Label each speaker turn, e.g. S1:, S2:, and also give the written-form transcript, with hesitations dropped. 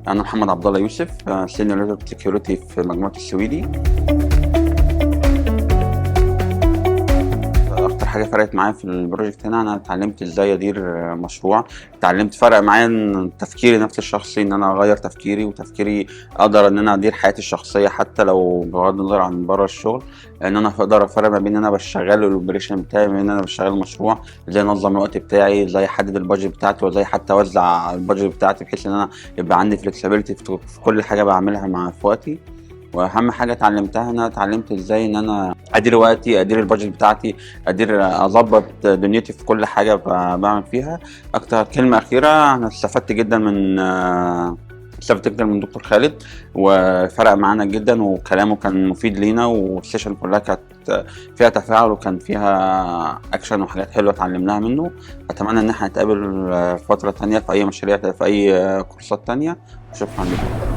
S1: انا محمد عبد الله يوسف، سينيور نتورك سكيورتي في مجموعه السويدي. اكتر حاجه فرقت معايا في البروجكت هنا، انا اتعلمت ازاي ادير مشروع. اتعلمت فرق معايا ان تفكيري نفس الشخصي، ان انا اغير تفكيري وتفكيري، اقدر ان انا ادير حياتي الشخصيه حتى لو بغض النظر عن بره الشغل. ان انا اقدر افرق ما بين ان انا بشغل الاوبريشن بتاعي، من ان انا بشغل مشروع، ازاي انظم الوقت بتاعي، ازاي احدد البادجت بتاعتي، وازاي حتى اوزع البادجت بتاعتي بحيث ان انا يبقى عندي فلكسبيليتي في كل حاجه بعملها في وقتي. واهم حاجه اتعلمتها، انا اتعلمت ازاي ان انا ادير وقتي، ادير البادجت بتاعتي، اظبط دنيتي في كل حاجه بعمل فيها. اكتر كلمه اخيره، انا استفدت جدا من دكتور خالد، وفرق معانا جدا، وكلامه كان مفيد لينا، والسيشن كلها كانت فيها تفاعل وكان فيها اكشن وحاجات حلوه اتعلمناها منه. اتمنى ان احنا نتقابل فتره تانية في اي مشاريع، في اي كورسات تانية. شكرا لكم.